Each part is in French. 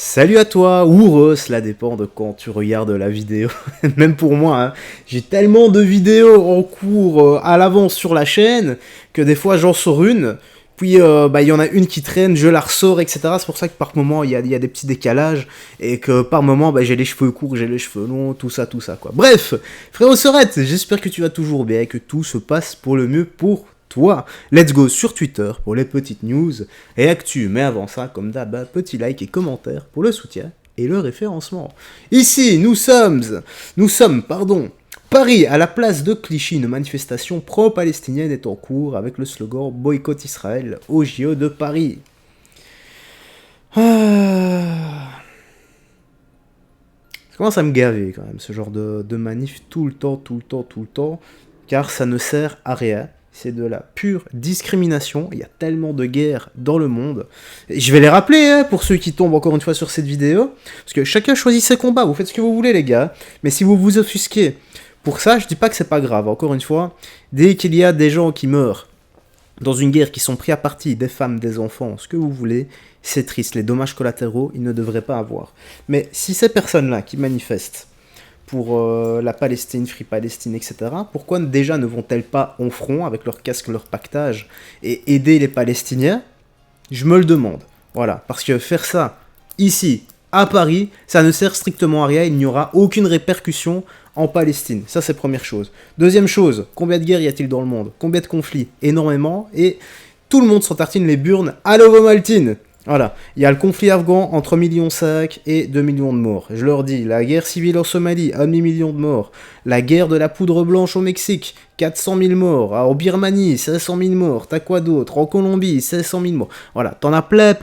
Salut à toi, ou heureux, cela dépend de quand tu regardes la vidéo. Même pour moi, hein, j'ai tellement de vidéos en cours à l'avance sur la chaîne que des fois j'en sors une, puis il y en a une qui traîne, je la ressors, etc. C'est pour ça que par moment il y a des petits décalages et que par moment j'ai les cheveux courts, j'ai les cheveux longs, tout ça quoi. Bref, frérot Sorette, j'espère que tu vas toujours bien et que tout se passe pour le mieux pour toi. Let's go sur Twitter pour les petites news et actu, mais avant ça, comme d'hab, petit like et commentaire pour le soutien et le référencement. Ici, nous sommes, Paris, à la place de Clichy, une manifestation pro-palestinienne est en cours avec le slogan Boycott Israël au JO de Paris. Ça commence à me gaver quand même, ce genre de manif tout le temps, car ça ne sert à rien. C'est de la pure discrimination. Il y a tellement de guerres dans le monde. Et je vais les rappeler, hein, pour ceux qui tombent encore une fois sur cette vidéo. Parce que chacun choisit ses combats. Vous faites ce que vous voulez, les gars. Mais si vous vous offusquez pour ça, je dis pas que c'est pas grave. Encore une fois, dès qu'il y a des gens qui meurent dans une guerre, qui sont pris à partie, des femmes, des enfants, ce que vous voulez, c'est triste. Les dommages collatéraux, ils ne devraient pas avoir. Mais si ces personnes-là qui manifestent pour la Palestine, Free Palestine, etc. Pourquoi déjà ne vont-elles pas en front avec leur casque, leur pactage et aider les Palestiniens? Je me le demande. Voilà, parce que faire ça ici, à Paris, ça ne sert strictement à rien, il n'y aura aucune répercussion en Palestine. Ça, c'est première chose. Deuxième chose, combien de guerres y a-t-il dans le monde? Combien de conflits? Énormément, et tout le monde s'en tartine les burnes à l'ovomaltine. Voilà, il y a le conflit afghan entre 1,5 million et 2 millions de morts. Je leur dis, la guerre civile en Somalie, 1 demi-million de morts. La guerre de la poudre blanche au Mexique, 400 000 morts. En Birmanie, 500 000 morts. T'as quoi d'autre? En Colombie, 500 000 morts. Voilà, t'en as plein.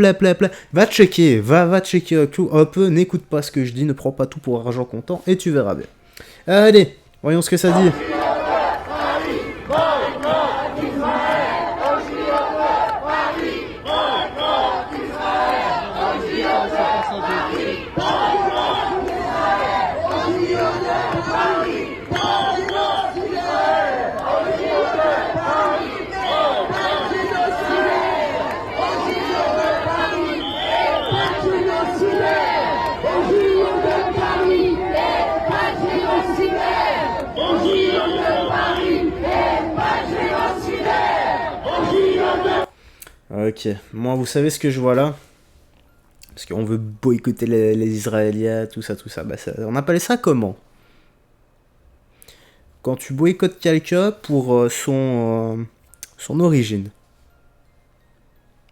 Va checker, va checker un peu, n'écoute pas ce que je dis, ne prends pas tout pour argent comptant et tu verras bien. Allez, voyons ce que ça dit. Ok, moi vous savez ce que je vois là? Parce qu'on veut boycotter les Israéliens, tout ça. Bah, on appelle ça comment? Quand tu boycottes quelqu'un pour son origine.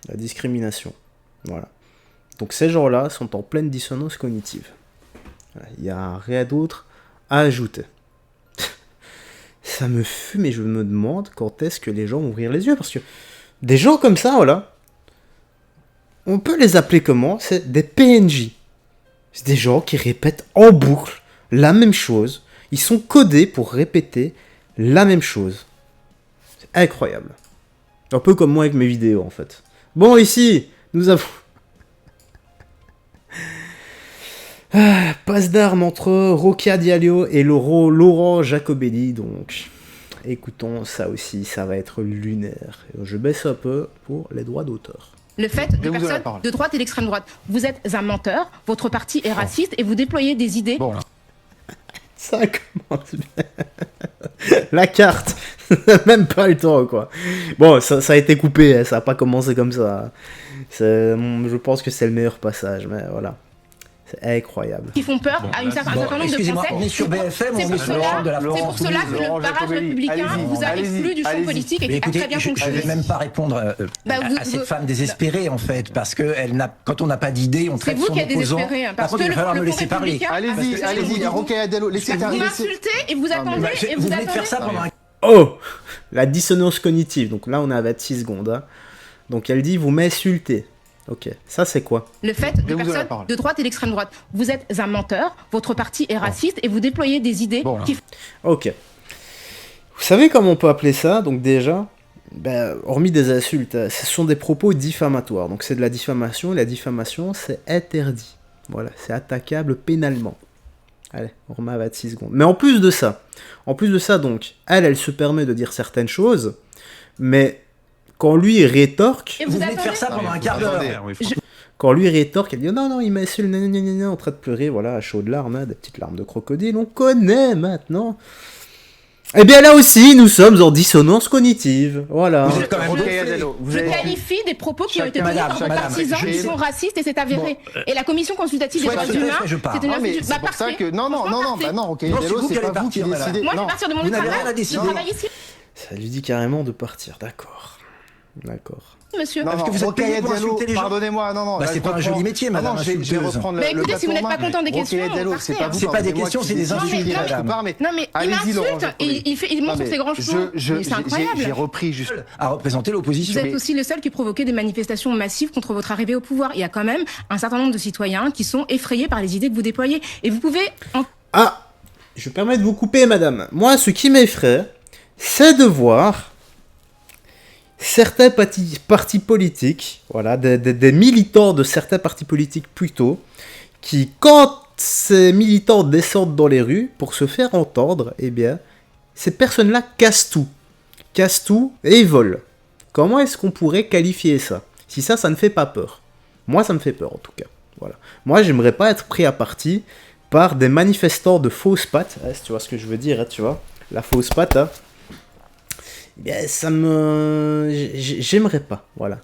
La discrimination. Voilà. Donc ces gens-là sont en pleine dissonance cognitive. Il n'y a rien d'autre à ajouter. Ça me fume et je me demande quand est-ce que les gens vont ouvrir les yeux. Parce que des gens comme ça, voilà, on peut les appeler comment? C'est des PNJ. C'est des gens qui répètent en boucle la même chose. Ils sont codés pour répéter la même chose. C'est incroyable. Un peu comme moi avec mes vidéos, en fait. Bon, ici, nous avons... passe d'armes entre Rokia Diallo et Laurent Jacobelli, donc... Écoutons, ça aussi, ça va être lunaire. Je baisse un peu pour les droits d'auteur. Le fait de personnes de droite et d'extrême droite. Vous êtes un menteur, votre parti est raciste et vous déployez des idées... Bon. Ça commence bien. La carte. Même pas le temps, quoi. Bon, ça a été coupé, hein, ça n'a pas commencé comme ça. Je pense que c'est le meilleur passage, mais voilà. C'est incroyable. Qui font peur à un certain nombre de excusez-moi, Français. on est sur BFM, on est sur le champ de la C'est pour cela que le barrage républicain vous a exclu du champ politique et qui a écoutez, très bien je fonctionné. ne vais même pas répondre à cette femme désespérée, en fait, parce que quand on n'a pas d'idée, on traite son opposant. C'est vous qui êtes désespéré, parce que il va falloir me laisser parler. Allez-y, Rokhaya Diallo, laissez vous m'insultez et vous attendez et vous venez de faire ça pendant un... Oh, la dissonance cognitive. Donc là, on est à 26 secondes. Hein. Donc elle dit, vous m'insultez. Ok, ça c'est quoi? Le fait de personnes de droite et d'extrême droite. Vous êtes un menteur, votre parti est raciste et vous déployez des idées qui... Ok. Vous savez comment on peut appeler ça? Donc déjà, hormis des insultes, ce sont des propos diffamatoires. Donc c'est de la diffamation, et la diffamation c'est interdit. Voilà, c'est attaquable pénalement. Allez, on remet à 26 secondes. Mais en plus de ça, donc, elle se permet de dire certaines choses, mais quand lui rétorque... Et vous venez de faire ça pendant un quart d'heure. Quand lui rétorque, elle dit non, non, il m'insulte, en train de pleurer, voilà, à chaudes larmes, hein, des petites larmes de crocodile, on connaît maintenant. Eh bien là aussi, nous sommes en dissonance cognitive. Voilà. Vous êtes quand même Je qualifie des propos qui ont été tenus par vos partisans qui sont racistes et c'est avéré. Et la commission consultative des droits humains, c'est une institution. C'est pour ça que non, Rokhaya Diallo, c'est pas vous qui décidez. Moi, je vais partir de mon travail ici. Ça lui dit carrément de partir, d'accord. D'accord. Monsieur. Non, parce que vous êtes payé pour insulter les gens. Pardonnez-moi, non. Bah, c'est pas un joli métier, madame. Je vais reprendre le écoutez, si vous n'êtes pas content des questions, c'est pas des questions, c'est des insultes, madame. Non, mais il m'insulte, il montre ses grands chevaux. C'est incroyable. J'ai repris juste à représenter l'opposition. Vous êtes aussi le seul qui provoquait des manifestations massives contre votre arrivée au pouvoir. Il y a quand même un certain nombre de citoyens qui sont effrayés par les idées que vous déployez. Et vous pouvez... Ah, je me permets de vous couper, madame. Moi, ce qui m'effraie, c'est de voir certains partis politiques, voilà, des militants de certains partis politiques plutôt, qui, quand ces militants descendent dans les rues pour se faire entendre, eh bien, ces personnes-là cassent tout et volent. Comment est-ce qu'on pourrait qualifier ça? Si ça ne fait pas peur. Moi, ça me fait peur en tout cas. Voilà. Moi, j'aimerais pas être pris à partie par des manifestants de fausses pattes. Si tu vois ce que je veux dire, hein, tu vois, la fausse patte. Hein. Bien, j'aimerais pas, voilà.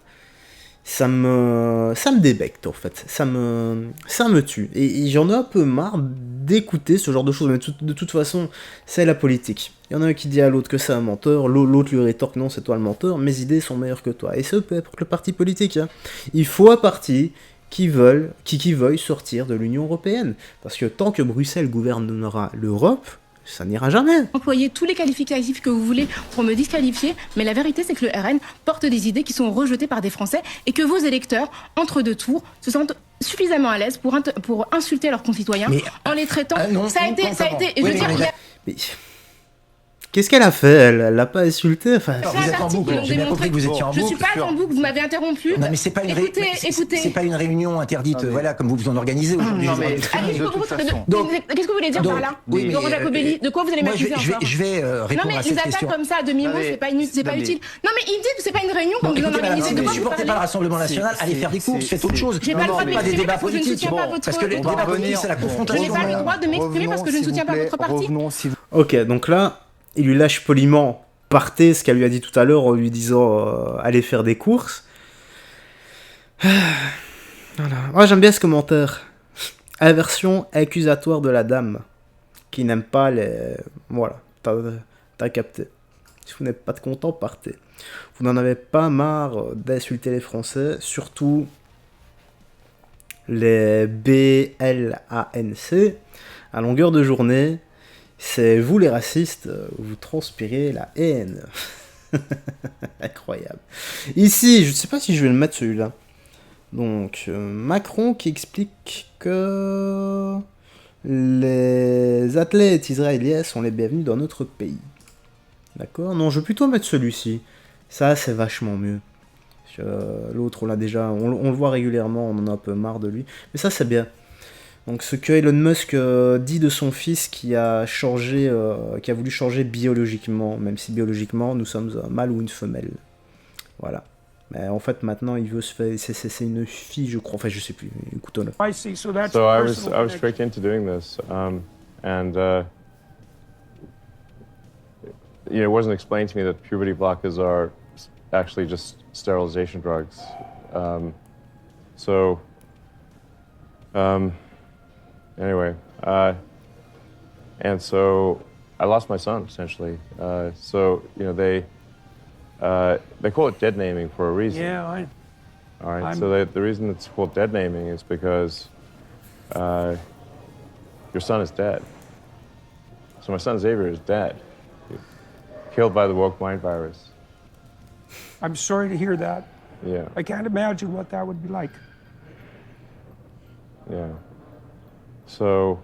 Ça me débecte, en fait. Ça me tue. Et j'en ai un peu marre d'écouter ce genre de choses. Mais de toute façon, c'est la politique. Il y en a un qui dit à l'autre que c'est un menteur, l'autre lui rétorque non, c'est toi le menteur, mes idées sont meilleures que toi. Et ce peut être le parti politique. Hein. Il faut un parti qui veuille sortir de l'Union Européenne. Parce que tant que Bruxelles gouvernera l'Europe, ça n'ira jamais. Employez tous les qualificatifs que vous voulez pour me disqualifier, mais la vérité c'est que le RN porte des idées qui sont rejetées par des Français et que vos électeurs, entre deux tours, se sentent suffisamment à l'aise pour insulter leurs concitoyens en les traitant. Ça a été, et je veux dire, mais... Qu'est-ce qu'elle a fait? Elle l'a pas insulté. Enfin, vous êtes en boucle. J'ai bien compris que vous étiez en boucle. Je suis pas en boucle. Vous m'avez interrompu. Non, mais c'est pas une c'est pas une réunion interdite. Voilà, comme vous en organisez aujourd'hui. Donc, qu'est-ce que vous voulez dire par là? Laurent Jacobelli, de quoi vous allez m'accuser encore? Je vais répondre à cette question. Non, mais les attaques comme ça à demi-mot, c'est pas utile. Non, mais il dit que c'est pas une réunion quand vous en organisez. Si vous ne supportez pas le Rassemblement National, allez faire des courses, faites autre chose. J'ai pas le droit de m'exprimer parce que je ne soutiens pas votre... Parce que les débats politiques, c'est la confrontation. Je n'ai pas le droit de m'exprimer parce que je ne soutiens pas votre parti. Ok, donc là, il lui lâche poliment, partez, ce qu'elle lui a dit tout à l'heure en lui disant allez faire des courses. Voilà. Moi j'aime bien ce commentaire. Inversion accusatoire de la dame qui n'aime pas les... Voilà, t'as capté. Si vous n'êtes pas content, partez. Vous n'en avez pas marre d'insulter les Français, surtout les BLANC, à longueur de journée. C'est vous les racistes, vous transpirez la haine. Incroyable. Ici, je ne sais pas si je vais le mettre celui-là. Donc, Macron qui explique que les athlètes israéliens sont les bienvenus dans notre pays. D'accord? Non, je vais plutôt mettre celui-ci. Ça, c'est vachement mieux. L'autre, on l'a déjà, on le voit régulièrement, on en a un peu marre de lui. Mais ça, c'est bien. Donc ce que Elon Musk dit de son fils qui a voulu changer biologiquement, même si biologiquement nous sommes un mâle ou une femelle. Voilà. Mais en fait maintenant il veut se faire, c'est une fille je crois, enfin je sais plus. Écoutons-le. So I was tricked into doing this, and it wasn't explained to me that puberty blockers are actually just sterilization drugs. Anyway, and so I lost my son essentially. They call it dead naming for a reason. Yeah, All right. So the reason it's called dead naming is because your son is dead. So my son Xavier is dead, killed by the woke mind virus. I'm sorry to hear that. Yeah. I can't imagine what that would be like. Yeah. So,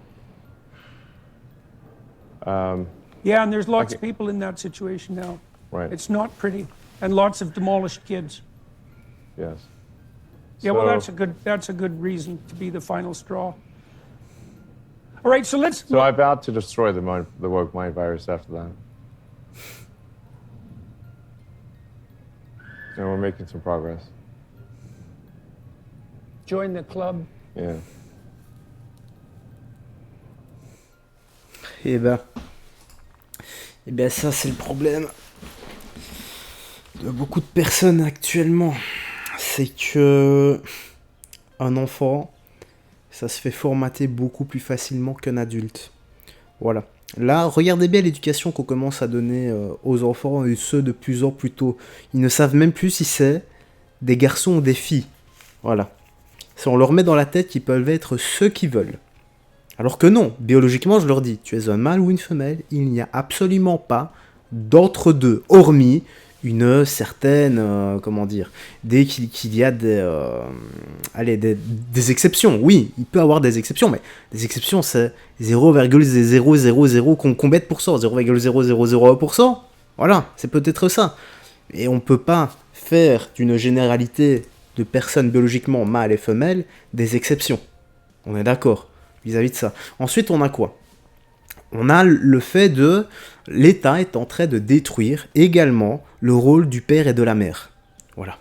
yeah, and there's lots of people in that situation now. Right. It's not pretty, and lots of demolished kids. Yes. Yeah, well, that's a good reason to be the final straw. All right, so let's. So I vowed to destroy the woke mind virus after that, and we're making some progress. join the club. Yeah. Eh ben ça c'est le problème de beaucoup de personnes actuellement. C'est que un enfant, ça se fait formater beaucoup plus facilement qu'un adulte. Voilà. Là, regardez bien l'éducation qu'on commence à donner aux enfants, et ceux de plus en plus tôt. Ils ne savent même plus si c'est des garçons ou des filles. Voilà. Si on leur met dans la tête qu'ils peuvent être ceux qu'ils veulent. Alors que non, biologiquement, je leur dis, tu es un mâle ou une femelle, il n'y a absolument pas d'entre-deux, hormis une certaine, dès qu'il y a des exceptions. Oui, il peut y avoir des exceptions, mais des exceptions, c'est 0,000 combien de pourcents, 0,0001%. Voilà, c'est peut-être ça. Et on ne peut pas faire d'une généralité de personnes biologiquement mâles et femelles des exceptions. On est d'accord vis-à-vis de ça. Ensuite, on a quoi ? On a le fait de l'État est en train de détruire également le rôle du père et de la mère. Voilà.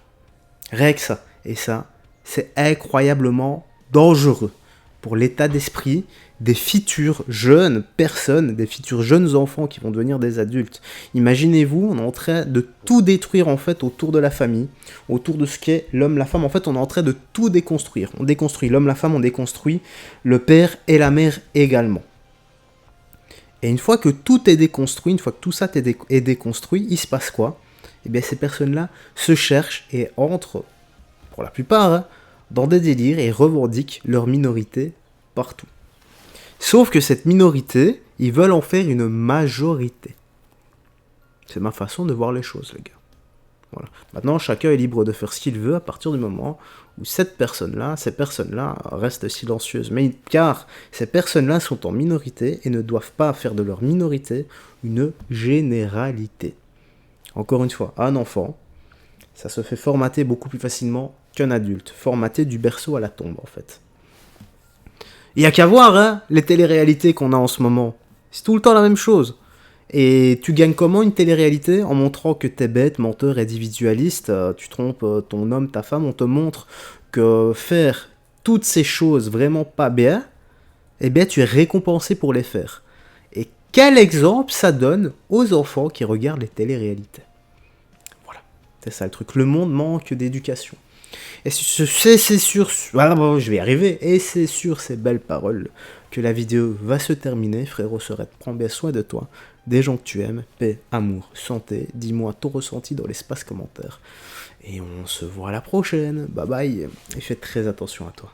Rien que ça. Et ça, c'est incroyablement dangereux pour l'état d'esprit des futures jeunes personnes, des futurs jeunes enfants qui vont devenir des adultes. Imaginez-vous, on est en train de tout détruire en fait autour de la famille, autour de ce qu'est l'homme, la femme. En fait, on est en train de tout déconstruire. On déconstruit l'homme, la femme, on déconstruit le père et la mère également. Et une fois que tout est déconstruit, une fois que tout ça est déconstruit, il se passe quoi ? Eh bien, ces personnes-là se cherchent et entrent, pour la plupart, dans des délires et revendiquent leur minorité partout. Sauf que cette minorité, ils veulent en faire une majorité. C'est ma façon de voir les choses, les gars. Voilà. Maintenant, chacun est libre de faire ce qu'il veut à partir du moment où ces personnes-là restent silencieuses. Mais car ces personnes-là sont en minorité et ne doivent pas faire de leur minorité une généralité. Encore une fois, un enfant, ça se fait formater beaucoup plus facilement qu'un adulte. Formater du berceau à la tombe, en fait. Il n'y a qu'à voir, hein, les téléréalités qu'on a en ce moment. C'est tout le temps la même chose. Et tu gagnes comment une télé-réalité ? En montrant que t'es bête, menteur, individualiste, tu trompes ton homme, ta femme, on te montre que faire toutes ces choses vraiment pas bien, eh bien tu es récompensé pour les faire. Et quel exemple ça donne aux enfants qui regardent les télé-réalités ? Voilà, c'est ça le truc. Le monde manque d'éducation. Et c'est sur... Voilà, bon, je vais y arriver. Et c'est sur ces belles paroles que la vidéo va se terminer. Frérot Sorette, prends bien soin de toi, des gens que tu aimes, paix, amour, santé. Dis-moi ton ressenti dans l'espace commentaire. Et on se voit à la prochaine. Bye bye. Et fais très attention à toi.